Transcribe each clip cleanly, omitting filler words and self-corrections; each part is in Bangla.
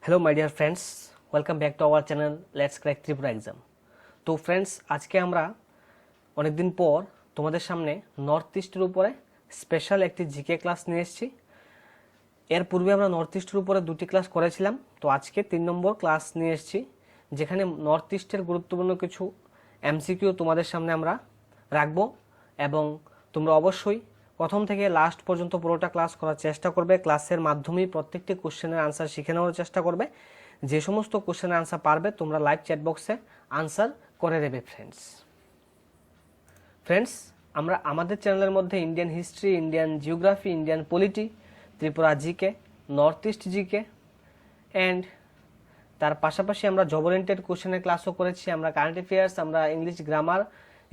Hello my dear friends, welcome back to our channel let's crack Tripura exam. তো ফ্রেন্ডস, আজকে আমরা অনেকদিন পর তোমাদের সামনে নর্থ ইস্টের উপরে স্পেশাল একটি জিকে ক্লাস নিয়ে এসেছি। এর পূর্বে আমরা নর্থ ইস্টের উপরে দুটি ক্লাস করেছিলাম, তো আজকে 3 নম্বর ক্লাস নিয়ে এসেছি, যেখানে নর্থ ইস্টের গুরুত্বপূর্ণ কিছু এমসিকিউ তোমাদের সামনে আমরা রাখবো এবং তোমরা অবশ্যই প্রথম থেকে লাস্ট পর্যন্ত পুরোটা ক্লাস করার চেষ্টা করবে। ক্লাসের মাধ্যমেই প্রত্যেকটি কোশ্চেনের আনসার শিখে নেওয়ার চেষ্টা করবে। যে সমস্ত কোশ্চেনের আনসার পারবে তোমরা লাইভ চ্যাট বক্সে আনসার করে দেবে। ফ্রেন্ডস, আমরা আমাদের চ্যানেলের মধ্যে Indian history, Indian geography, Indian polity, Tripura GK, north east GK and তার পাশাপাশি আমরা জব ওরিয়েন্টেড কোশ্চেনের ক্লাসও করেছি। আমরা কারেন্ট অ্যাফেয়ার্স, আমরা ইংলিশ গ্রামার,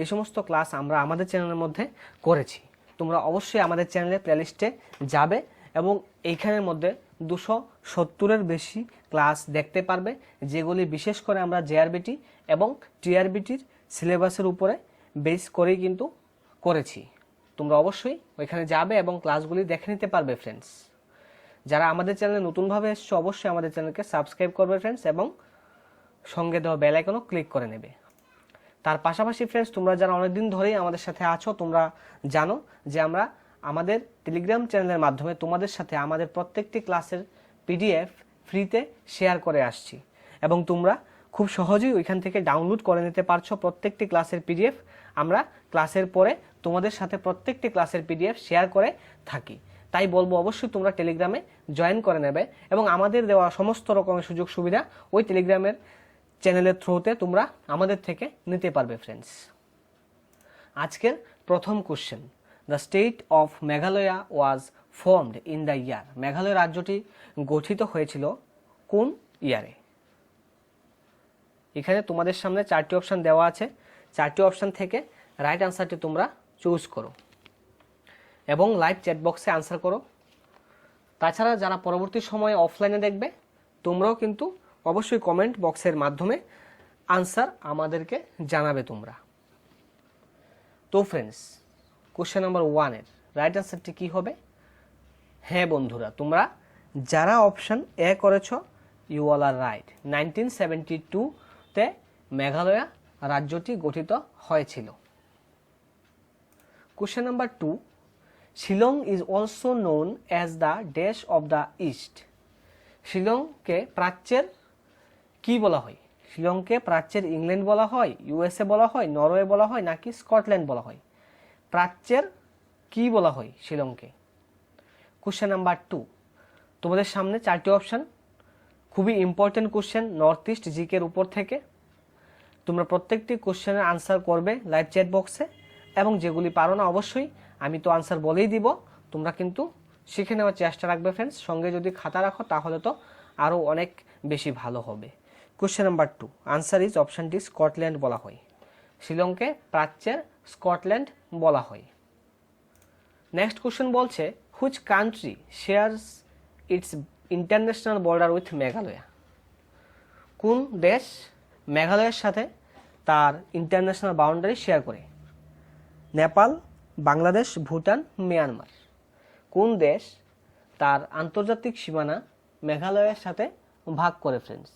এই সমস্ত ক্লাস আমরা আমাদের চ্যানেলের মধ্যে করেছি। তোমরা অবশ্যই আমাদের চ্যানেলে প্লেলিস্টে যাবে এবং এইখানের মধ্যে 270-এর বেশি ক্লাস দেখতে পারবে, যেগুলি বিশেষ করে আমরা জেআরবিটি এবং টিআরবিটির সিলেবাসের উপরে বেস করেই কিন্তু করেছি। তোমরা অবশ্যই ওইখানে যাবে এবং ক্লাসগুলি দেখে নিতে পারবে। ফ্রেন্ডস, যারা আমাদের চ্যানেলে নতুনভাবে এসছো অবশ্যই আমাদের চ্যানেলকে সাবস্ক্রাইব করবে ফ্রেন্ডস, এবং সঙ্গে দেওয়া বেল আইকনও ক্লিক করে নেবে। তার পাশাপাশি ফ্রেন্ডস, তোমরা যারা অনেকদিন ধরেই আমাদের সাথে আছো তোমরা জানো যে আমরা আমাদের টেলিগ্রাম চ্যানেলের মাধ্যমে তোমাদের সাথে আমাদের প্রত্যেকটি ক্লাসের পিডিএফ ফ্রিতে শেয়ার করে আসছি এবং তোমরা খুব সহজেই ওইখান থেকে ডাউনলোড করে নিতে পারছো প্রত্যেকটি ক্লাসের পিডিএফ। আমরা ক্লাসের পরে তোমাদের সাথে প্রত্যেকটি ক্লাসের পিডিএফ শেয়ার করে থাকি, তাই বলবো অবশ্যই তোমরা টেলিগ্রামে জয়েন করে নেবে এবং আমাদের দেওয়া সমস্ত রকমের সুযোগ সুবিধা ওই টেলিগ্রামের চ্যানেলের থ্রুতে তোমরা আমাদের থেকে নিতে পারবে। ফ্রেন্ডস, আজকের প্রথম question, the state of Meghalaya was formed in the year. Meghalaya রাজ্যটি গঠিত হয়েছিল কোন ইয়ারে? এখানে তোমাদের সামনে 4টি অপশান দেওয়া আছে। 4টি অপশান থেকে রাইট আনসারটি তোমরা চুজ করো এবং লাইভ চ্যাট বক্সে আনসার করো। তাছাড়া যারা পরবর্তী সময়ে অফলাইনে দেখবে তোমরাও কিন্তু অবশ্যই কমেন্ট বক্সের মাধ্যমে আনসার আমাদেরকে জানাবে তোমরা। তো ফ্রেন্ডস, কোশ্চেন নাম্বার 1-এর রাইট আনসারটি কী হবে? হ্যাঁ বন্ধুরা, তোমরা যারা অপশান এ করেছ ইউ অল আর রাইট। 1972-তে মেঘালয়া রাজ্যটি গঠিত হয়েছিল। Question number 2, Shillong is also known as the dash of the east. শিলংকে প্রাচ্যের কি বলা হয়? শিলংকে প্রাচ্যের ইংল্যান্ড বলা হয়, ইউএসএ বলা হয়, নরওয়ে বলা হয়, নাকি স্কটল্যান্ড বলা হয়? প্রাচ্যের কি বলা হয় শিলংকে? কোশ্চেন নাম্বার 2, তোমাদের সামনে 4টি অপশান, খুবই ইম্পর্টেন্ট কোশ্চেন নর্থ ইস্ট জিকের উপর থেকে। তোমরা প্রত্যেকটি কোশ্চেনের আনসার করবে লাইভ চ্যাট বক্সে এবং যেগুলি পারো না অবশ্যই আমি তো আনসার বলেই দিব, তোমরা কিন্তু শিখে নেওয়ার চেষ্টা রাখবে। ফ্রেন্ডস, সঙ্গে যদি খাতা রাখো তাহলে তো আরও অনেক বেশি ভালো হবে। কোশ্চেন নাম্বার 2, আনসার ইজ অপশানটি স্কটল্যান্ড বলা হয়। শিলংকে প্রাচ্যের স্কটল্যান্ড বলা হয়। নেক্সট কোশ্চেন বলছে, which country shares it's international border with Meghalaya. কোন দেশ মেঘালয়ের সাথে তার ইন্টারন্যাশনাল বাউন্ডারি শেয়ার করে? নেপাল, বাংলাদেশ, ভুটান, মিয়ানমার। কোন দেশ তার আন্তর্জাতিক সীমানা মেঘালয়ের সাথে ভাগ করে? ফ্রেন্ডস,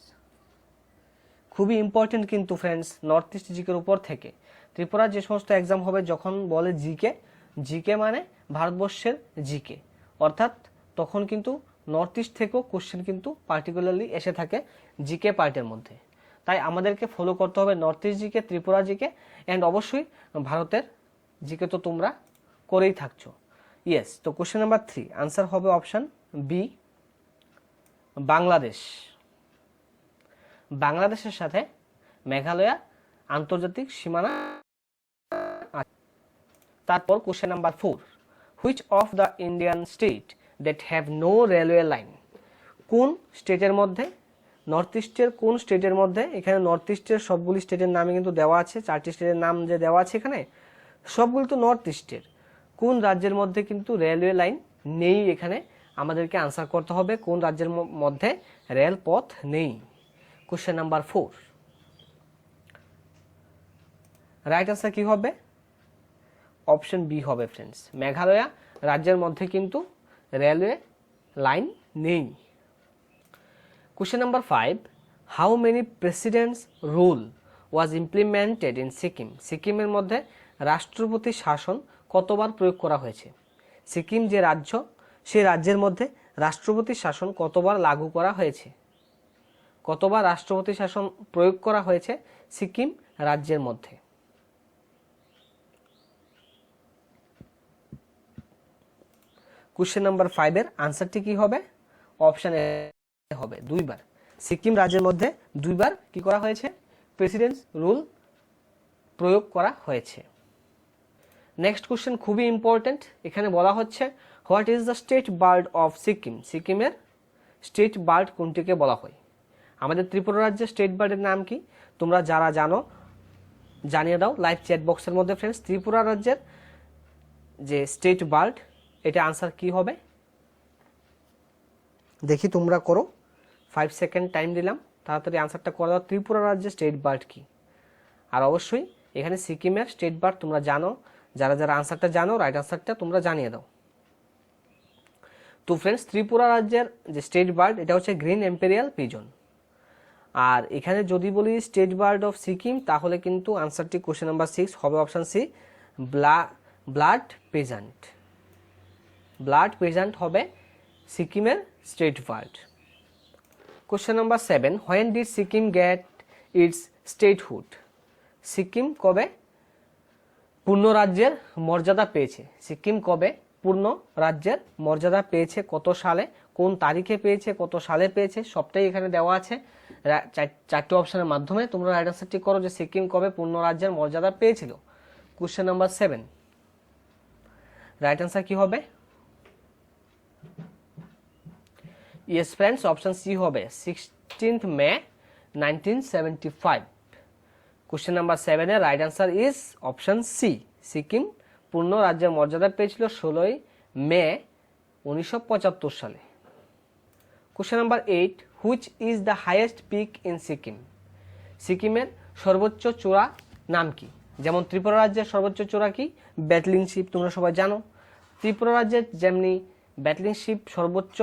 খুবই ইম্পর্টেন্ট কিন্তু ফ্রেন্ডস নর্থ ইস্ট জিকের উপর থেকে। ত্রিপুরার যে সমস্ত এক্সাম হবে যখন বলে জিকে, জিকে মানে ভারতবর্ষের জিকে, অর্থাৎ তখন কিন্তু নর্থ ইস্ট থেকেও কোশ্চেন কিন্তু পার্টিকুলারলি এসে থাকে জিকে পার্টের মধ্যে। তাই আমাদেরকে ফলো করতে হবে north east GK, Tripura GK and অবশ্যই ভারতের জিকে তো তোমরা করেই থাকছো। ইয়েস, তো কোশ্চেন নাম্বার 3 আনসার হবে অপশান বি, বাংলাদেশ। বাংলাদেশের সাথে মেঘালয়া আন্তর্জাতিক সীমানা। তারপর question number 4, which of the Indian state that have no railway line. কোন স্টেটের মধ্যে, নর্থ ইস্টের কোন স্টেটের মধ্যে, এখানে নর্থ ইস্টের সবগুলি স্টেটের নামে কিন্তু দেওয়া আছে, 4টি স্টেটের নাম যে দেওয়া আছে এখানে সবগুলি তো নর্থ ইস্টের, কোন রাজ্যের মধ্যে কিন্তু রেলওয়ে লাইন নেই? এখানে আমাদেরকে আনসার করতে হবে কোন রাজ্যের মধ্যে রেলপথ নেই। কোশ্চেন নাম্বার 4, রাইট আনসার কি হবে? অপশন বি হবে ফ্রেন্ডস। মেঘালয়া রাজ্যের মধ্যে কিন্তু রেলওয়ে লাইন নেই। Question number 5. How many presidents rule was implemented in Sikkim? সিকিমের মধ্যে রাষ্ট্রপতি শাসন কতবার প্রয়োগ করা হয়েছে? সিকিম যে রাজ্য, সেই রাজ্যের মধ্যে রাষ্ট্রপতি শাসন কতবার লাগু করা হয়েছে? কতবার রাষ্ট্রপতি শাসন প্রয়োগ করা হয়েছে সিকিম রাজ্যের মধ্যে? কোশ্চেন নাম্বার 5 এর আনসারটি কি হবে? অপশন এ হবে 2 বার। সিকিম রাজ্যের মধ্যে 2 বার কি করা হয়েছে? প্রেসিডেন্টস রুল প্রয়োগ করা হয়েছে। নেক্সট কোশ্চেন খুবই ইম্পর্টেন্ট। এখানে বলা হচ্ছে what is the state bird of Sikkim? সিকিমের স্টেট বার্ড কোনটিকে বলা হয়? আমাদের ত্রিপুরা রাজ্যের স্টেট বার্ডের নাম কি? তোমরা যারা জানো জানিয়ে দাও লাইভ চ্যাট বক্সের মধ্যে ফ্রেন্ডস। ত্রিপুরা রাজ্যের যে স্টেট বার্ড, এটা আনসার কি হবে? দেখি তোমরা করো, 5 সেকেন্ড টাইম দিলাম, তাড়াতাড়ি আনসারটা করে দাও। ত্রিপুরা রাজ্যের স্টেট বার্ড কি? আর অবশ্যই এখানে সিকিমের স্টেট বার্ড তোমরা জানো, যারা যারা আনসারটা জানো রাইট আনসারটা তোমরা জানিয়ে দাও। তো ফ্রেন্ডস, ত্রিপুরা রাজ্যের যে স্টেট বার্ড এটা হচ্ছে গ্রিন এম্পেরিয়াল পিজন। আর এখানে যদি বলি স্টেট বার্ড অফ সিকিম, তাহলে কিন্তু আনসারটি কোশ্চেন নাম্বার 6 হবে অপশন সি, ব্লাড পেজেন্ট। ব্লাড পেজেন্ট হবে সিকিমের state bird. Question number 7, when did Sikkim gate it's statehood? Sikkim কবে পূর্ণ রাজ্যের মর্যাদা পেয়েছে? সিকিম কবে পূর্ণ রাজ্যের মর্যাদা পেয়েছে? কত সালে, কোন তারিখে পেয়েছে, কত সালে পেয়েছে, সবটাই এখানে দেওয়া আছে। 4টি অপশনের মাধ্যমে তোমরা রাইট আনসারটি করো যে সিকিম কবে পূর্ণ রাজ্যের মর্যাদা পেয়েছিল। কোশ্চেন নাম্বার 7, রাইট আনসার কি হবে? ইয়েস ফ্রেন্ডস, অপশন সি হবে 16th May 1975। কোশ্চেন নাম্বার 7 এর right answer is option C. Sikkim পূর্ণ রাজ্যের মর্যাদা পেয়েছিল 16ই মে 1975 সালে। Question number 8, which is the highest peak in Sikkim? সিকিমের সর্বোচ্চ চূড়া নাম কি? যেমন ত্রিপুরা রাজ্যের সর্বোচ্চ চূড়া কি? ব্যাটলিং শিপ, তোমরা সবাই জানো। ত্রিপুরা রাজ্যের যেমনি ব্যাটলিং শিপ সর্বোচ্চ,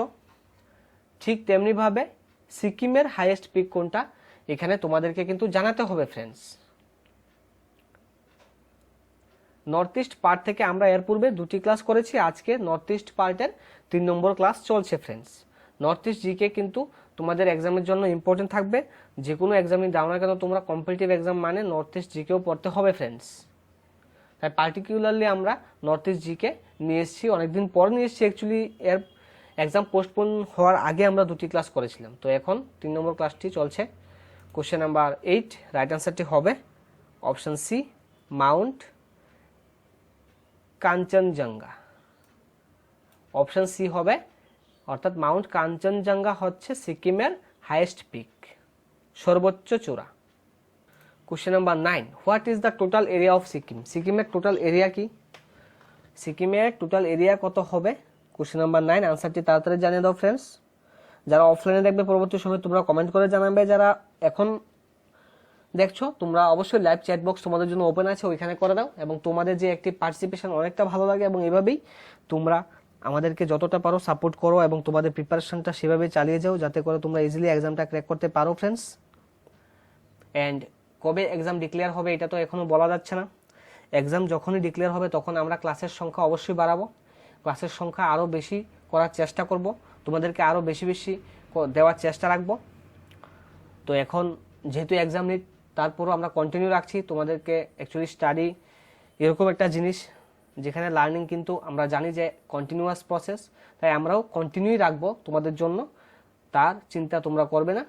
ঠিক তেমনিভাবে সিকিমের হাইয়েস্ট পিক কোনটা এখানে তোমাদেরকে কিন্তু জানাতে হবে ফ্রেন্ডস। নর্থ ইস্ট পার্ট থেকে আমরা এর পূর্বে 2টি ক্লাস করেছি, আজকে নর্থ ইস্ট পার্টের 3 নম্বর ক্লাস চলছে ফ্রেন্ডস। নর্থ ইস্ট জিকে কিন্তু তোমাদের এক্সামের জন্য ইম্পর্টেন্ট থাকবে। যে কোনো এক্সামই দাও না কেন তোমরা, কম্পিটিটিভ এক্সাম মানে নর্থ ইস্ট জিকেও পড়তে হবে ফ্রেন্ডস। তাই পার্টিকুলারলি আমরা নর্থ ইস্ট জিকে নিয়ে এসেছি, অনেকদিন পর নিয়ে এসেছি। অ্যাকচুয়ালি এর এক্সাম পোস্টপোন হওয়ার আগে আমরা 2টি ক্লাস করেছিলাম, তো এখন 3 নম্বর ক্লাসটি চলছে। কোশ্চেন নাম্বার 8, রাইট আনসারটি হবে option C, mount Kanchenjunga. Option C হবে, অর্থাৎ মাউন্ট কাঞ্চনজঙ্ঘা হচ্ছে সিকিমের হাইয়েস্ট পিক, সর্বোচ্চ চূড়া। Question number 9, what is the total area of Sikkim? সিকিমের টোটাল এরিয়া কি? সিকিমের টোটাল এরিয়া কত হবে? কোশ্চেন নাম্বার 9, আনসারটি তাড়াতাড়ি জানিয়ে দাও ফ্রেন্ডস। যারা অফলাইনে দেখবে পরবর্তী সময় তোমরা কমেন্ট করে জানাবে, যারা এখন দেখছো তোমরা অবশ্যই লাইভ চ্যাট বক্স তোমাদের জন্য ওপেন আছে, ওইখানে করে দাও। এবং তোমাদের যে একটি পার্টিসিপেশন অনেকটা ভালো লাগে, এবং এভাবেই তোমরা আমাদেরকে যতটা পারো সাপোর্ট করো এবং তোমাদের প্রিপারেশনটা সেভাবে চালিয়ে যাও, যাতে করে তোমরা ইজিলি এক্সামটা ক্র্যাক করতে পারো ফ্রেন্ডস। অ্যান্ড কবে এক্সাম ডিক্লেয়ার হবে এটা তো এখনও বলা যাচ্ছে না। এক্সাম যখনই ডিক্লেয়ার হবে তখন আমরা ক্লাসের সংখ্যা অবশ্যই বাড়াবো, ক্লাসের সংখ্যা আরও বেশি করার চেষ্টা করব, তোমাদেরকে আরও বেশি বেশি দেওয়ার চেষ্টা রাখবো। তো এখন যেহেতু এক্সাম নিট, তারপরও আমরা কন্টিনিউ রাখছি তোমাদেরকে। অ্যাকচুয়ালি স্টাডি এরকম একটা জিনিস যেখানে লার্নিং কিন্তু আমরা জানি যে কন্টিনিউয়াস প্রসেস, তাই আমরাও কন্টিনিউ রাখবো তোমাদের জন্য, তার চিন্তা তোমরা করবে না।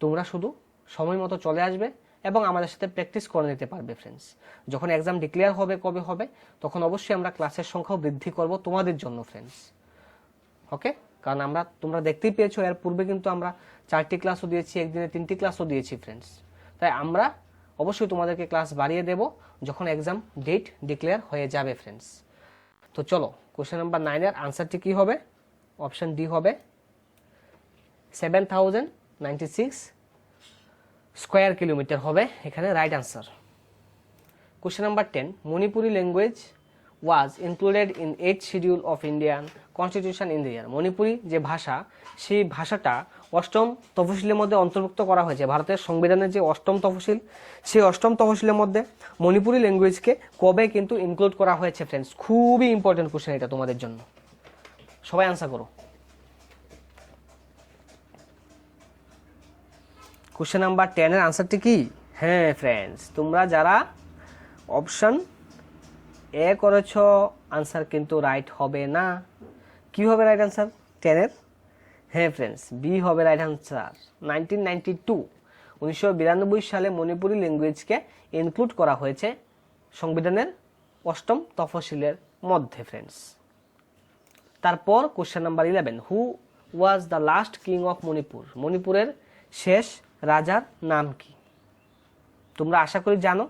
তোমরা শুধু সময় মতো চলে আসবে এবং আমাদের সাথে প্র্যাকটিস করে নিতে পারবে ফ্রেন্ডস। যখন এক্সাম ডিক্লেয়ার হবে, কবে হবে, তখন অবশ্যই আমরা ক্লাসের সংখ্যাও বৃদ্ধি করব তোমাদের জন্য ফ্রেন্ডস। ওকে, কারণ তোমরা দেখতেই পেয়েছো এর পূর্বে কিন্তু আমরা 4টি ক্লাসও দিয়েছি, একদিনে 3টি ক্লাসও দিয়েছি ফ্রেন্ডস। তাই আমরা অবশ্যই তোমাদেরকে ক্লাস বাড়িয়ে দেব যখন এক্সাম ডেট ডিক্লেয়ার হয়ে যাবে ফ্রেন্ডস। তো চলো, কোশ্চেন নাম্বার 9 এর আনসারটি কি হবে? অপশন ডি হবে 7096 স্কোয়ার কিলোমিটার হবে এখানে right answer. Question number 10, Manipuri language was included in 8th schedule of Indian constitution in the year. Manipuri যে ভাষা, সেই ভাষাটা অষ্টম তফসিলের মধ্যে অন্তর্ভুক্ত করা হয়েছে। ভারতের সংবিধানের যে অষ্টম তফসিল, সেই অষ্টম তফসিলের মধ্যে মণিপুরি ল্যাঙ্গুয়েজকে কবে কিন্তু ইনক্লুড করা হয়েছে ফ্রেন্ডস? খুবই ইম্পর্টেন্ট কোশ্চেন এটা তোমাদের জন্য, সবাই আনসার করো। কোশ্চেন নাম্বার 10 এর আনসারটি কি? হ্যাঁ ফ্রেন্ডস, তোমরা যারা অপশন এ করেছ আনসার কিন্তু রাইট হবে না। কি হবে রাইট আনসার 10 এর? হ্যাঁ ফ্রেন্ডস, বি হবে রাইট আনসার। 1992 সালে মণিপুরি ল্যাঙ্গুয়েজকে ইনক্লুড করা হয়েছে সংবিধানের অষ্টম তফসিলের মধ্যে ফ্রেন্ডস। তারপর question number 11, who was the last king of Manipur? মণিপুরের শেষ রাজার নাম কি? তোমরা আশা করি জানো,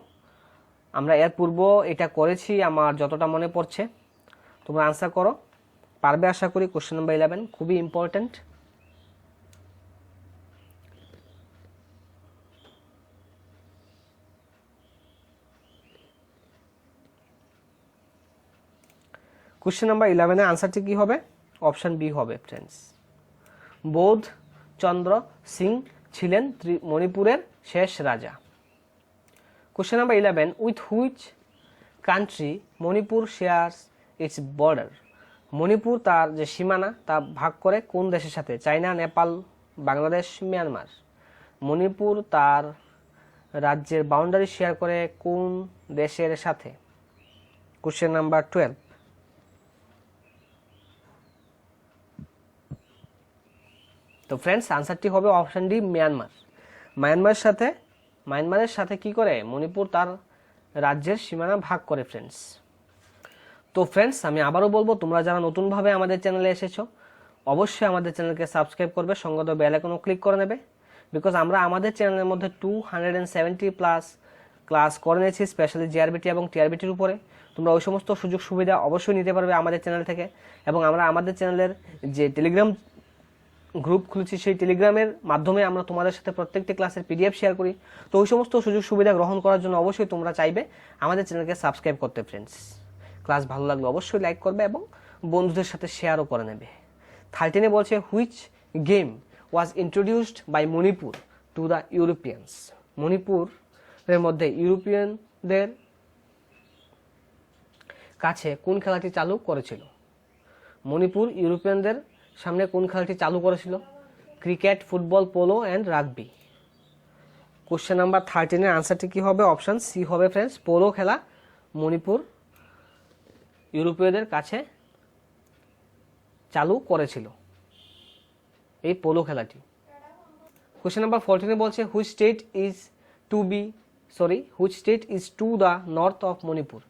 আমরা এর পূর্ব এটা করেছি আমার যতটা মনে পড়ছে। তোমরা আনসার করো, পারবে আশা করি। কোশ্চেন নাম্বার 11 খুবই ইম্পর্টেন্ট। কোশ্চেন নাম্বার 11 এর আনসারটি কি হবে? অপশন বি হবে ফ্রেন্ডস। বোধ চন্দ্র সিং ছিলেন মণিপুরের শেষ রাজা। Question number 11, with which country Manipur shares its border? Manipur তার যে সীমানা তা ভাগ করে কোন দেশের সাথে? China, Nepal, Bangladesh, Myanmar. Manipur তার রাজ্যের বাউন্ডারি শেয়ার করে কোন দেশের সাথে? কোশ্চেন নাম্বার 12, তো ফ্রেন্ডস আনসারটি হবে অপশন ডি, মিয়ানমার। মায়ানমারের সাথে কি করে? মণিপুর তার রাজ্যের সীমানা ভাগ করে ফ্রেন্ডস। তো ফ্রেন্ডস আমি আবারও বলবো, তোমরা যারা নতুনভাবে আমাদের চ্যানেলে এসেছো অবশ্যই আমাদের চ্যানেলকে সাবস্ক্রাইব করবে, সঙ্গত বেল আইকনও ক্লিক করে নেবে। বিকজ আমরা আমাদের চ্যানেলের মধ্যে 270+ ক্লাস করে নিয়েছি, স্পেশালি জিআরবিটি এবং টিআরবিটির উপরে। তোমরা ওই সমস্ত সুযোগ সুবিধা অবশ্যই নিতে পারবে আমাদের চ্যানেল থেকে। এবং আমরা আমাদের চ্যানেলের যে টেলিগ্রাম গ্রুপ খুলেছি, সেই টেলিগ্রামের মাধ্যমে আমরা তোমাদের সাথে প্রত্যেকটি ক্লাসের পিডিএফ শেয়ার করি। তো ওই সমস্ত সুযোগ সুবিধা গ্রহণ করার জন্য অবশ্যই তোমরা চাইবে আমাদের চ্যানেলকে সাবস্ক্রাইব করতে ফ্রেন্ডস। ক্লাস ভালো লাগলে অবশ্যই লাইক করবে এবং বন্ধুদের সাথে শেয়ারও করে নেবে। 13 বলছে, which game was introduced by Manipur to the Europeans? মণিপুরের মধ্যে ইউরোপিয়ানদের কাছে কোন খেলাটি চালু করেছিল? মণিপুর ইউরোপিয়ানদের সামনে কোন খেলাটি চালু করেছিল? Cricket, football, polo and rugby. Question number 13 এর আনসারটি কি হবে? অপশন সি হবে ফ্রেন্ডস, পোলো খেলা মণিপুর ইউরোপীয়দের কাছে চালু করেছিল এই পোলো খেলাটি। কোশ্চেন নাম্বার 14 বলছে, which state is to the north of Manipur?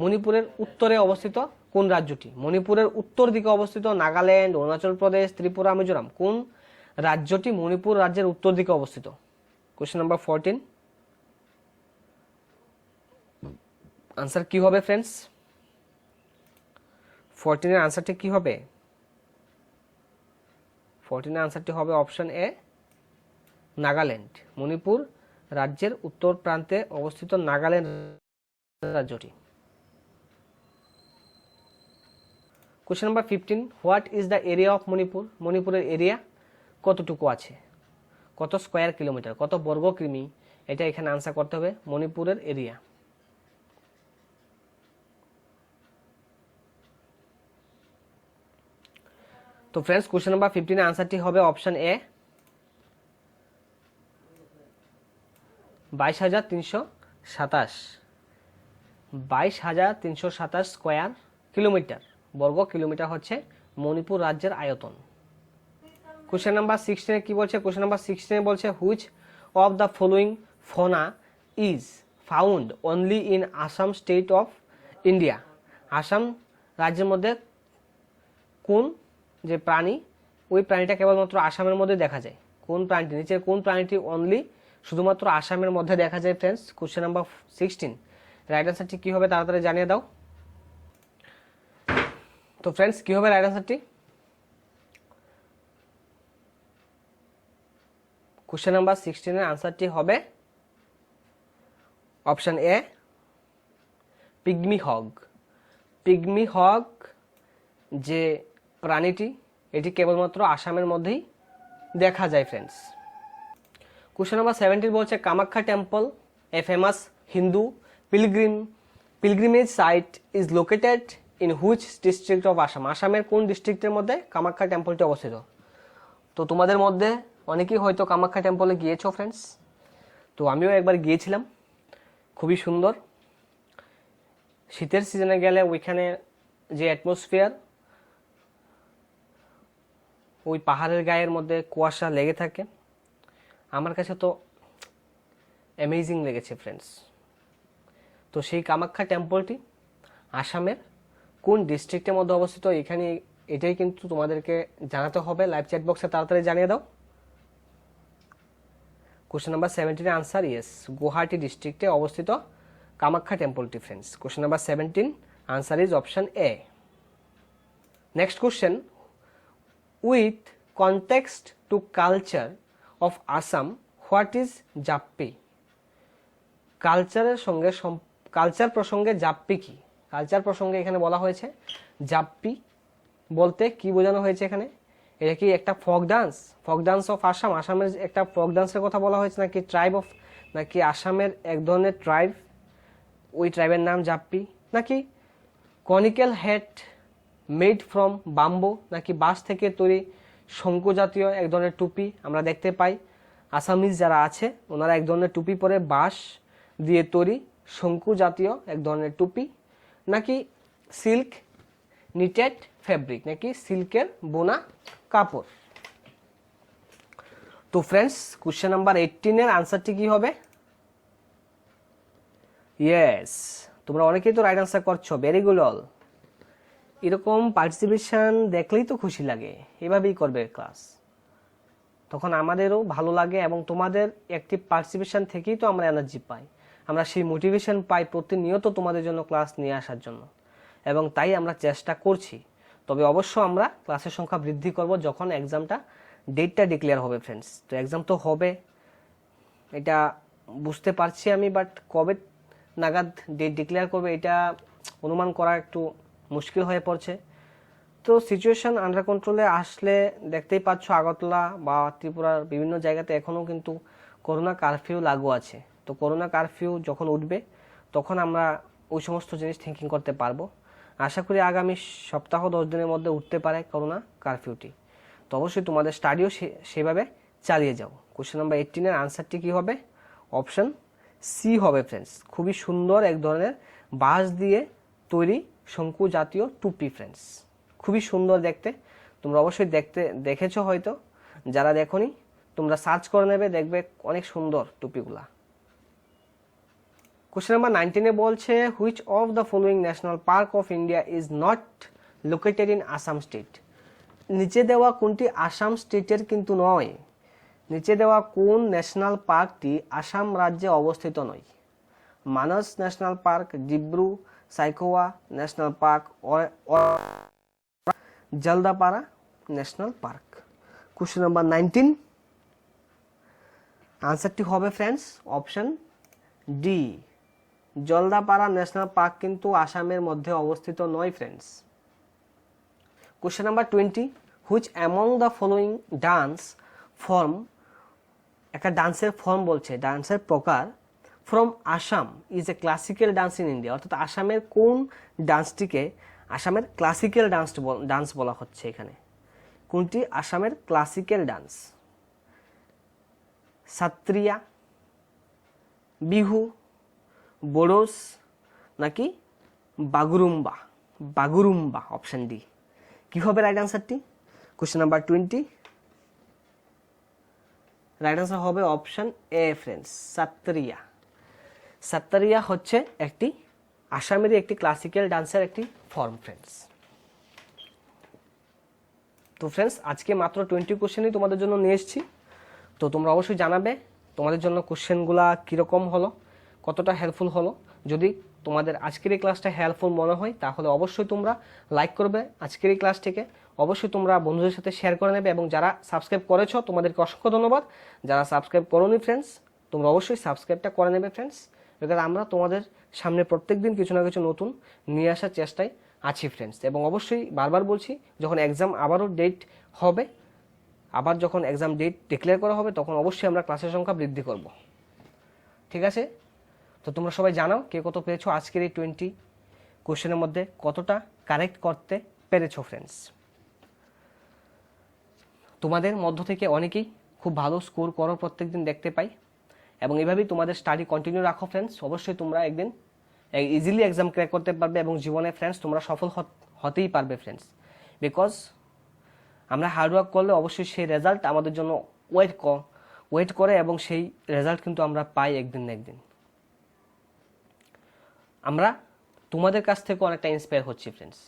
মণিপুরের উত্তরে অবস্থিত কোন রাজ্যটি? মণিপুরের উত্তর দিকে অবস্থিত নাগাল্যান্ড, অরুণাচল প্রদেশ, ত্রিপুরা, মিজোরাম। কোন রাজ্যটি মণিপুর রাজ্যের উত্তর দিকে অবস্থিত? কোশ্চেন নাম্বার 14 আনসার কি হবে ফ্রেন্ডস? 14 এর আনসারটি কি হবে? 14 এর আনসারটি হবে অপশন এ, নাগাল্যান্ড। মণিপুর রাজ্যের উত্তর প্রান্তে অবস্থিত নাগাল্যান্ড রাজ্যটি। Question number 15, what is the area of Manipur? মণিপুরের এরিয়া কতটুকু আছে? কত স্কোয়ার কিলোমিটার, কত বর্গ কিমি? এটা এখানে আনসার করতে হবে, মণিপুরের এরিয়া। তো ফ্রেন্ডস কোশ্চেন নাম্বার 15 এর আনসারটি হবে অপশন এ, 22,327। 22,327 স্কোয়ার কিলোমিটার, বর্গ কিলোমিটার হচ্ছে মণিপুর রাজ্যের আয়তন। কোশ্চেন নাম্বার 16 কি বলছে? কোশ্চেন নাম্বার 16 বলছে, which of the following fauna is found only in Assam state of India? Assam রাজ্যের মধ্যে কোন যে প্রাণী, ওই প্রাণীটা কেবলমাত্র আসামের মধ্যে দেখা যায়? কোন প্রাণীটি, নিচের কোন প্রাণীটি অনলি শুধুমাত্র আসামের মধ্যে দেখা যায় ফ্রেন্ডস? কোশ্চেন নাম্বার 16 রাইট আনসারটি কি হবে তাড়াতাড়ি জানিয়ে দাও। তো ফ্রেন্ডস কি হবে রাইট আনসারটি? কোশ্চেন নাম্বার 16 এর আনসারটি হবে option A, pygmy hog. Pygmy hog যে প্রাণীটি, এটি কেবলমাত্র আসামের মধ্যেই দেখা যায় ফ্রেন্ডস। কোশ্চেন নাম্বার 17 বলছে Kamakhya temple, a famous Hindu pilgrimage site is located in which district of Assam? আসামের কোন ডিস্ট্রিক্টের মধ্যে কামাখ্যা টেম্পলটি অবস্থিত? তো তোমাদের মধ্যে অনেকেই হয়তো কামাখ্যা টেম্পলে গিয়েছো ফ্রেন্ডস, তো আমিও একবার গিয়েছিলাম, খুবই সুন্দর। শীতের সিজনে গেলে ওইখানে যে অ্যাটমসফিয়ার, ওই পাহাড়ের গায়ের মধ্যে কুয়াশা লেগে থাকে, আমার কাছে তো অ্যামেজিং লেগেছে ফ্রেন্ডস। তো সেই কামাখ্যা টেম্পলটি আসামের কোন ডিস্ট্রিক্টের মধ্যে অবস্থিত, এখানে এটাই কিন্তু তোমাদেরকে জানাতে হবে। লাইভ চ্যাট বক্সে তাড়াতাড়ি জানিয়ে দাও। Question number 17 answer yes, Guwahati ডিস্ট্রিক্টে অবস্থিত কামাখ্যা টেম্পলটি friends. Question number 17 answer is option A. Next question, with context to culture of Assam what is japi? Culture প্রসঙ্গে জাপ্পি কি? কালচার প্রসঙ্গে এখানে বলা হয়েছে জাপ্পি বলতে কি বোঝানো হয়েছে এখানে? এটা কি একটা ফক ডান্স অফ আসাম? আসামের একটা ফক ডান্সের কথা বলা হয়েছে, নাকি আসামের এক ধরনের ট্রাইব, ওই ট্রাইবের নাম জাপ্পি, নাকি conical hat made from bamboo, নাকি বাঁশ থেকে তৈরি শঙ্কু জাতীয় এক ধরনের টুপি আমরা দেখতে পাই? আসামিজ যারা আছে ওনারা এক ধরনের টুপি পরে বাঁশ দিয়ে তৈরি শঙ্কু জাতীয় এক ধরনের টুপি, নাকি সিল্ক নিটেড ফ্যাব্রিক, নাকি সিল্কের বোনা কাপড়? তো ফ্রেন্ডস কোশ্চেন নাম্বার 18 এর আনসারটি কি হবে? ইয়েস, তোমরা অনেকেই তো রাইট আনসার করছো, ভেরি গুড অল। এরকম পার্টিসিপেশন দেখলেই তো খুশি লাগে, এভাবেই করবে ক্লাস, তখন আমাদেরও ভালো লাগে এবং তোমাদের অ্যাক্টিভ পার্টিসিপেশন থেকেই তো আমরা এনার্জি পাই, আমরা সেই মোটিভেশন পাই প্রতিনিয়ত তোমাদের জন্য ক্লাস নিয়ে আসার জন্য, এবং তাই আমরা চেষ্টা করছি। তবে অবশ্য আমরা ক্লাসের সংখ্যা বৃদ্ধি করব যখন এক্সামটা ডেটটা ডিক্লেয়ার হবে ফ্রেন্ডস। তো এক্সাম তো হবে, এটা বুঝতে পারছি আমি, বাট কবে নাগাদ ডেট ডিক্লেয়ার করবে এটা অনুমান করা একটু মুশকিল হয়ে পড়ছে। তো সিচুয়েশন আন্ডার কন্ট্রোলে আসলে দেখতেই পাচ্ছ আগরতলা বা ত্রিপুরার বিভিন্ন জায়গাতে এখনও কিন্তু করোনা কারফিউ লাগু আছে। তো করোনা কারফিউ যখন উঠবে তখন আমরা ওই সমস্ত জিনিস থিঙ্কিং করতে পারবো। আশা করি আগামী সপ্তাহ 10 দিনের মধ্যে উঠতে পারে করোনা কারফিউটি। তো অবশ্যই তোমাদের স্টাডিও সেভাবে চালিয়ে যাও। কোশ্চেন নাম্বার 18 এর আনসারটি কি হবে? অপশন সি হবে ফ্রেন্ডস। খুবই সুন্দর এক ধরনের বাঁশ দিয়ে তৈরি শঙ্কু জাতীয় টুপি ফ্রেন্ডস, খুবই সুন্দর দেখতে। তোমরা অবশ্যই দেখেছো হয়তো, যারা দেখোনি তোমরা সার্চ করে নেবে, দেখবে অনেক সুন্দর টুপিগুলা। কোশ্চেন নাম্বার 19 বলছে which of the following national park of India is not located in Assam state? নিচে দেওয়া কোনটি আসাম স্টেটের কিন্তু নয়? নিচে দেওয়া কোন ন্যাশনাল পার্কটি আসাম রাজ্যে অবস্থিত নয়? Manas national park, Dibru Saikhowa national park, Jaldapara national park. Question number 19 আনসারটি হবে friends option D, Jaldapara national park কিন্তু আসামের মধ্যে অবস্থিত নয় friends. Question number 20 which among the following dance form, একটা ডান্সের ফর্ম বলছে, ডান্সের প্রকার, from Assam is a classical dance in India, অর্থাৎ আসামের কোন ডান্সটিকে আসামের ক্লাসিক্যাল ডান্স বলা হচ্ছে? এখানে কোনটি আসামের ক্লাসিক্যাল ডান্স? সাত্রিয়া, বিহু, বোডোস, নাকি বাগুরুম্বা? Option D. কি হবে রাইট আনসারটি? কোশ্চেন নাম্বার 20 রাইট আনসার হবে অপশন এ ফ্রেন্ডস, সাত্রিয়া হচ্ছে একটি আসামেরই একটি ক্লাসিক্যাল ডান্সের একটি ফর্ম ফ্রেন্ডস। তো ফ্রেন্ডস আজকে মাত্র 20 কোশ্চেনই তোমাদের জন্য নিয়ে এসেছি। তো তোমরা অবশ্যই জানাবে তোমাদের জন্য কোশ্চেনগুলা কীরকম হলো, কতটা হেল্পফুল হলো। যদি তোমাদের আজকের এই ক্লাসটা হেল্পফুল মনে হয় তাহলে অবশ্যই তোমরা লাইক করবে আজকের এই ক্লাসটিকে, অবশ্যই তোমরা বন্ধুদের সাথে শেয়ার করে নেবে, এবং যারা সাবস্ক্রাইব করেছো তোমাদেরকে অসংখ্য ধন্যবাদ। যারা সাবস্ক্রাইব করোনি ফ্রেন্ডস তোমরা অবশ্যই সাবস্ক্রাইবটা করে নেবে ফ্রেন্ডস, বিকজ আমরা তোমাদের সামনে প্রত্যেক দিন কিছু না কিছু নতুন নিয়ে আসার চেষ্টায় আছি ফ্রেন্ডস। এবং অবশ্যই বারবার বলছি, যখন এক্সাম আবারও ডেট হবে, আবার যখন এক্সাম ডেট ডিক্লেয়ার করা হবে, তখন অবশ্যই আমরা ক্লাসের সংখ্যা বৃদ্ধি করব। ঠিক আছে? তো তোমরা সবাই জানাও কে কত পেয়েছো আজকের এই 20 কোশ্চেনের মধ্যে, কতটা কারেক্ট করতে পেরেছো ফ্রেন্ডস। তোমাদের মধ্য থেকে অনেকেই খুব ভালো স্কোর করো প্রত্যেকদিন দেখতে পাই, এবং এভাবেই তোমাদের স্টাডি কন্টিনিউ রাখো ফ্রেন্ডস। অবশ্যই তোমরা একদিন ইজিলি এক্সাম ক্র্যাক করতে পারবে, এবং জীবনে ফ্রেন্ডস তোমরা সফল হতেই পারবে ফ্রেন্ডস। বিকজ আমরা হার্ডওয়ার্ক করলে অবশ্যই সেই রেজাল্ট আমাদের জন্য ওয়েট করে, এবং সেই রেজাল্ট কিন্তু আমরা পাই একদিন না একদিন। আমরা তোমাদের কাছ থেকে অনেকটা ইন্সপায়ার হচ্ছি ফ্রেন্ডস।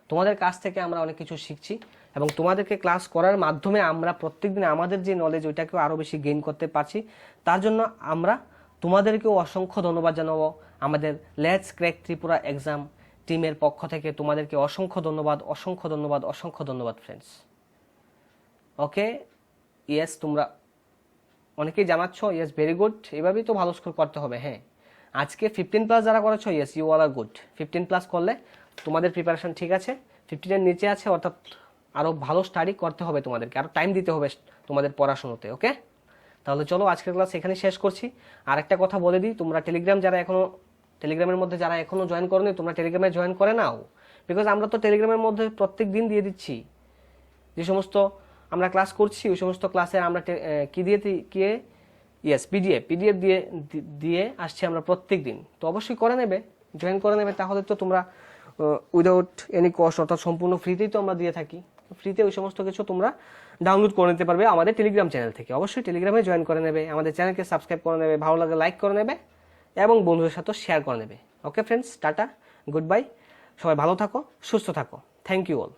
তোমাদের কাছ থেকে আমরা অনেক কিছু শিখছি, এবং তোমাদেরকে ক্লাস করার মাধ্যমে আমরা প্রত্যেকদিন আমাদের যে নলেজ ওইটাকেও আরও বেশি গেইন করতে পারছি। তার জন্য আমরা তোমাদেরকেও অসংখ্য ধন্যবাদ জানাবো। আমাদের লেটস ক্র্যাক ত্রিপুরা এক্সাম টিমের পক্ষ থেকে তোমাদেরকে অসংখ্য ধন্যবাদ, অসংখ্য ধন্যবাদ, অসংখ্য ধন্যবাদ ফ্রেন্ডস। ওকে, ইয়েস, তোমরা অনেকেই জানাচ্ছ, ইয়েস ভেরি গুড, এভাবেই তো ভালো স্কোর করতে হবে। হ্যাঁ, আজকে 15+ যারা করেছো, yes you all are good. 15+ করলে তোমাদের প্রিপারেশন ঠিক আছে, 15-এর নিচে আছে, অর্থাৎ আরও ভালো স্টাডি করতে হবে তোমাদেরকে, আরও টাইম দিতে হবে তোমাদের পড়াশোনাতে। ওকে, তাহলে চলো আজকের ক্লাস এখানে শেষ করছি। আর একটা কথা বলে দিই, তোমরা টেলিগ্রামের মধ্যে যারা এখনো জয়েন করোনি, তোমরা টেলিগ্রামে জয়েন করে নাও। বিকজ আমরা তো টেলিগ্রামের মধ্যে প্রত্যেক দিন দিয়ে দিচ্ছি যে সমস্ত আমরা ক্লাস করছি, ওই সমস্ত ক্লাসে আমরা পিডিএফ দিয়ে আসছি আমরা প্রত্যেক দিন। তো অবশ্যই করে নেবে, জয়েন করে নেবে, তাহলে তো তোমরা উইদাউট এনি কস্ট, অর্থাৎ সম্পূর্ণ ফ্রিতেই তো আমরা দিয়ে থাকি। ফ্রিতে ওই সমস্ত কিছু তোমরা ডাউনলোড করে নিতে পারবে আমাদের টেলিগ্রাম চ্যানেল থেকে। অবশ্যই টেলিগ্রামে জয়েন করে নেবে, আমাদের চ্যানেলকে সাবস্ক্রাইব করে নেবে, ভালো লাগে লাইক করে নেবে, এবং বন্ধুদের সাথে শেয়ার করে নেবে। Okay friends, tata, good bye, সবাই ভালো থাকো, সুস্থ থাকো। Thank you all.